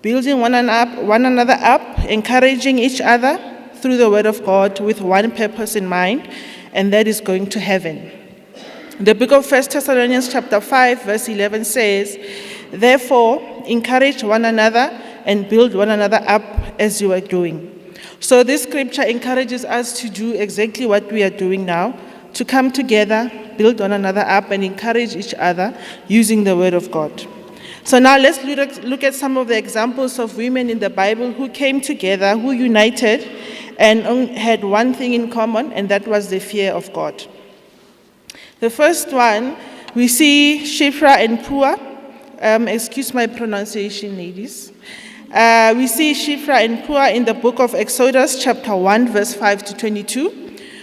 building one another up, encouraging each other through the word of God with one purpose in mind, and that is going to heaven. The book of 1 Thessalonians chapter 5, verse 11 says, "Therefore, encourage one another and build one another up as you are doing." So this scripture encourages us to do exactly what we are doing now, to come together, build one another up, and encourage each other using the word of God. So now let's look at some of the examples of women in the Bible who came together, who united, and had one thing in common, and that was the fear of God. The first one, we see Shiphrah and Puah. Excuse my pronunciation, ladies. We see Shiphrah and Puah in the book of Exodus, chapter 1, verse 5 to 22.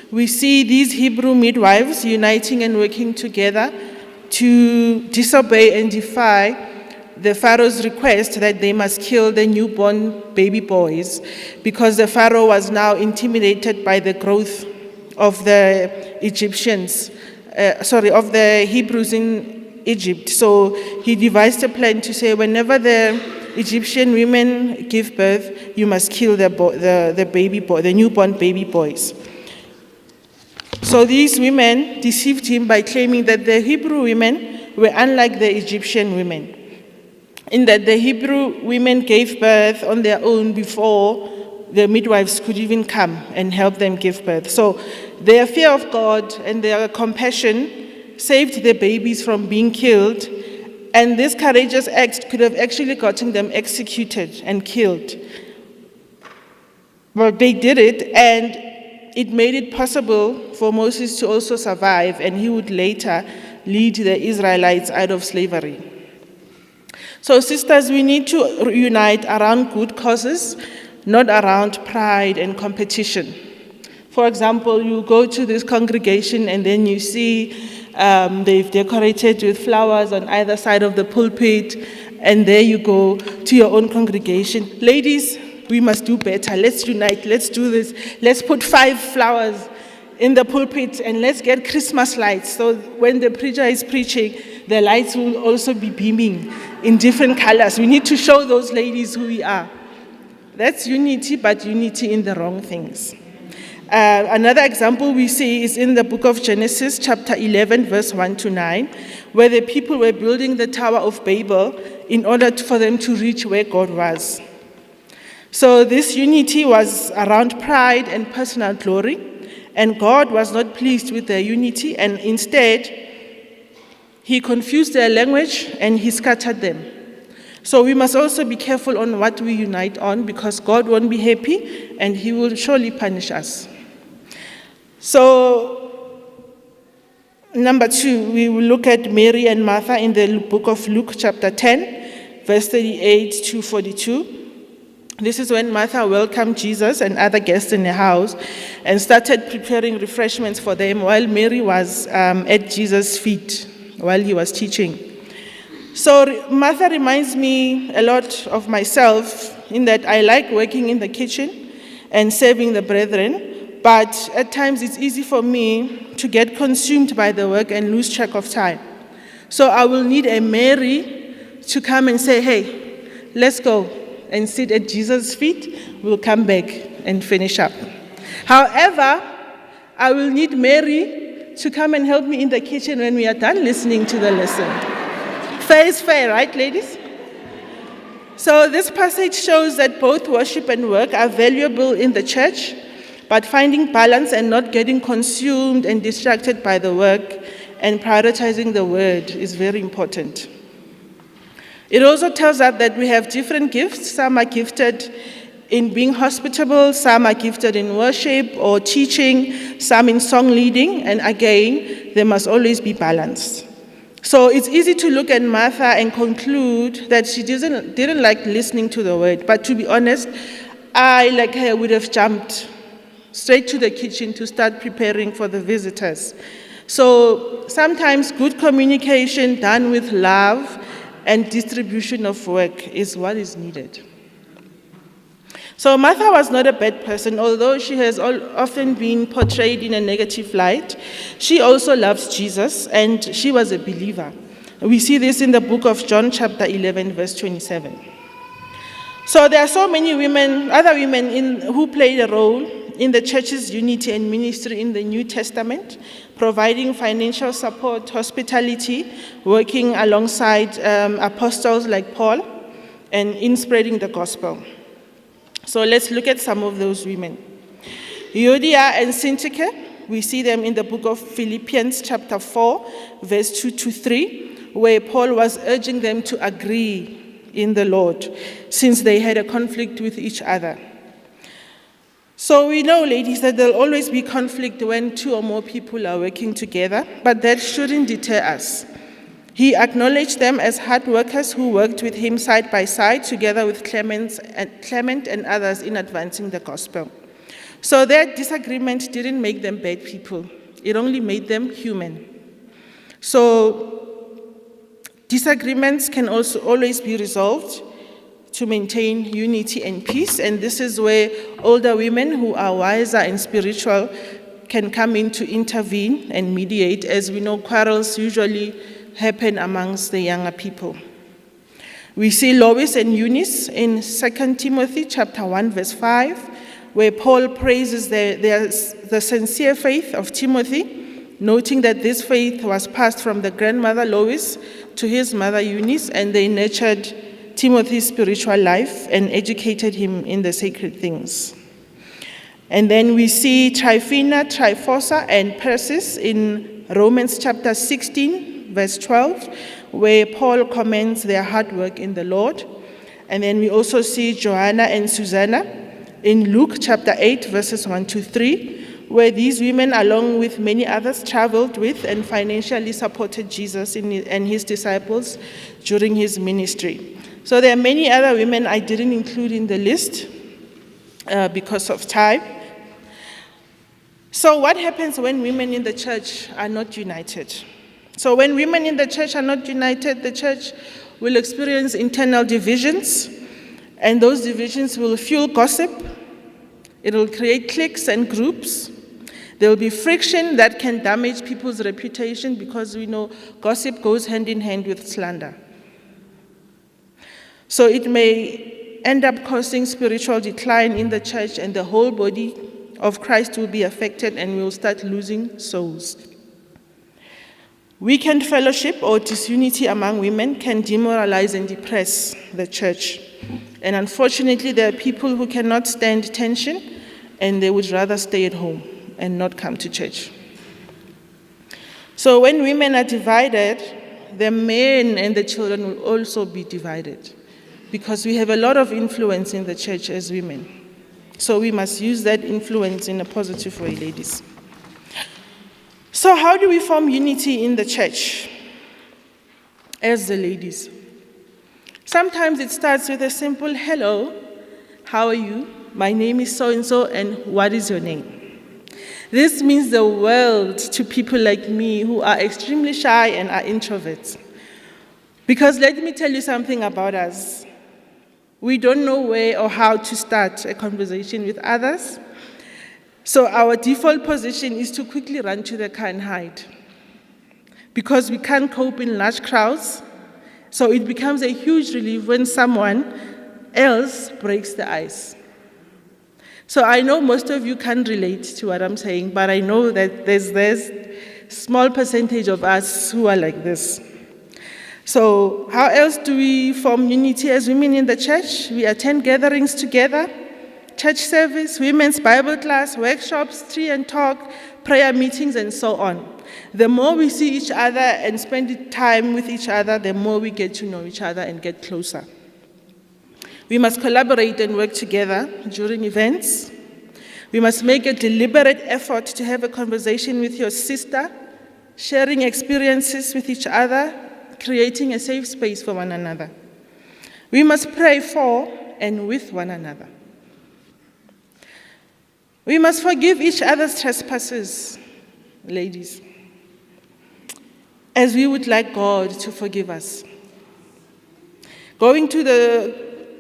We see these Hebrew midwives uniting and working together to disobey and defy the Pharaoh's request that they must kill the newborn baby boys, because the Pharaoh was now intimidated by the growth of the of the Hebrews in Egypt. So he devised a plan to say, whenever the Egyptian women give birth, you must kill the newborn baby boys. So these women deceived him by claiming that the Hebrew women were unlike the Egyptian women, in that the Hebrew women gave birth on their own before the midwives could even come and help them give birth. So their fear of God and their compassion saved the babies from being killed, and this courageous act could have actually gotten them executed and killed. But they did it, and it made it possible for Moses to also survive, and he would later lead the Israelites out of slavery. So sisters, we need to unite around good causes, not around pride and competition. For example, you go to this congregation and then you see they've decorated with flowers on either side of the pulpit, and there you go to your own congregation. Ladies, we must do better. Let's unite. Let's do this. Let's put 5 flowers in the pulpit and let's get Christmas lights. So when the preacher is preaching, the lights will also be beaming in different colors. We need to show those ladies who we are. That's unity, but unity in the wrong things. Another example we see is in the book of Genesis, chapter 11, verse 1 to 9, where the people were building the Tower of Babel in order for them to reach where God was. So this unity was around pride and personal glory, and God was not pleased with their unity, and instead, he confused their language and he scattered them. So we must also be careful on what we unite on, because God won't be happy and he will surely punish us. So, number 2, we will look at Mary and Martha in the book of Luke chapter 10, verse 38 to 42. This is when Martha welcomed Jesus and other guests in the house and started preparing refreshments for them while Mary was at Jesus' feet while he was teaching. So Martha reminds me a lot of myself in that I like working in the kitchen and serving the brethren, but at times it's easy for me to get consumed by the work and lose track of time. So I will need a Mary to come and say, hey, let's go and sit at Jesus' feet. We'll come back and finish up. However, I will need Mary to come and help me in the kitchen when we are done listening to the lesson. Fair is fair, right, ladies? So this passage shows that both worship and work are valuable in the church, but finding balance and not getting consumed and distracted by the work and prioritizing the word is very important. It also tells us that we have different gifts. Some are gifted in being hospitable, some are gifted in worship or teaching, some in song leading, and again, there must always be balance. So it's easy to look at Martha and conclude that she didn't like listening to the word, but to be honest, I, like her, would have jumped straight to the kitchen to start preparing for the visitors. So sometimes good communication done with love and distribution of work is what is needed. So Martha was not a bad person, although she has often been portrayed in a negative light. She also loves Jesus, and she was a believer. We see this in the book of John chapter 11, verse 27. So there are so many women, other women who played a role in the church's unity and ministry in the New Testament, providing financial support, hospitality, working alongside apostles like Paul, and in spreading the gospel. So let's look at some of those women. Euodia and Syntyche, we see them in the book of Philippians chapter 4, verse 2 to 3, where Paul was urging them to agree in the Lord, since they had a conflict with each other. So we know, ladies, that there'll always be conflict when two or more people are working together, but that shouldn't deter us. He acknowledged them as hard workers who worked with him side by side, together with Clement and others in advancing the gospel. So their disagreement didn't make them bad people. It only made them human. So disagreements can also always be resolved to maintain unity and peace, and this is where older women who are wiser and spiritual can come in to intervene and mediate. As we know, quarrels usually happen amongst the younger people. We see Lois and Eunice in 2 Timothy chapter 1, verse 5, where Paul praises the sincere faith of Timothy, noting that this faith was passed from the grandmother Lois to his mother Eunice, and they nurtured Timothy's spiritual life and educated him in the sacred things. And then we see Tryphena, Tryphosa, and Persis in Romans chapter 16, verse 12, where Paul commends their hard work in the Lord. And then we also see Joanna and Susanna in Luke chapter 8, verses 1 to 3, where these women, along with many others, traveled with and financially supported Jesus and his disciples during his ministry. So there are many other women I didn't include in the list because of time. So what happens when women in the church are not united? So when women in the church are not united, the church will experience internal divisions, and those divisions will fuel gossip. It will create cliques and groups. There will be friction that can damage people's reputation, because we know gossip goes hand in hand with slander. So it may end up causing spiritual decline in the church, and the whole body of Christ will be affected, and we will start losing souls. Weakened fellowship or disunity among women can demoralize and depress the church. And unfortunately, there are people who cannot stand tension, and they would rather stay at home and not come to church. So when women are divided, the men and the children will also be divided, because we have a lot of influence in the church as women. So we must use that influence in a positive way, ladies. So how do we form unity in the church as the ladies? Sometimes it starts with a simple hello, how are you? My name is so-and-so, and what is your name? This means the world to people like me who are extremely shy and are introverts. Because let me tell you something about us. We don't know where or how to start a conversation with others. So our default position is to quickly run to the car and hide, because we can't cope in large crowds. So it becomes a huge relief when someone else breaks the ice. So I know most of you can't relate to what I'm saying, but I know that there's a small percentage of us who are like this. So how else do we form unity as women in the church? We attend gatherings together, church service, women's Bible class, workshops, tree and talk, prayer meetings, and so on. The more we see each other and spend time with each other, the more we get to know each other and get closer. We must collaborate and work together during events. We must make a deliberate effort to have a conversation with your sister, sharing experiences with each other, creating a safe space for one another. We must pray for and with one another. We must forgive each other's trespasses, ladies, as we would like God to forgive us. Going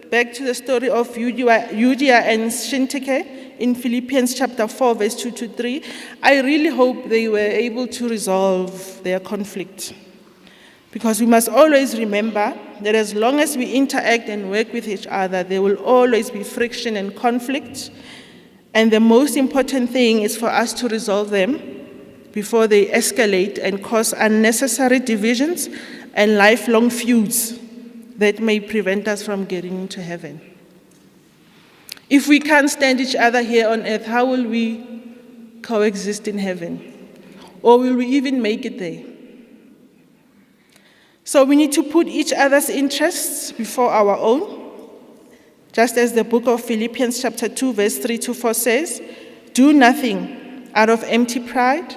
back to the story of Euodia and Syntyche in Philippians chapter 4, verse 2 to 3, I really hope they were able to resolve their conflict. Because we must always remember that as long as we interact and work with each other, there will always be friction and conflict. And the most important thing is for us to resolve them before they escalate and cause unnecessary divisions and lifelong feuds that may prevent us from getting into heaven. If we can't stand each other here on earth, how will we coexist in heaven? Or will we even make it there? So we need to put each other's interests before our own. Just as the book of Philippians chapter 2, verse 3-4 says, do nothing out of empty pride.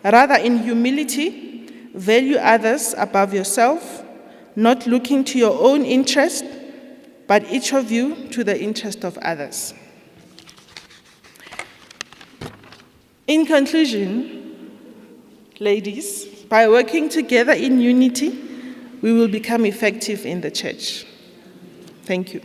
Rather, in humility, value others above yourself, not looking to your own interest, but each of you to the interest of others. In conclusion, ladies, by working together in unity, we will become effective in the church. Thank you.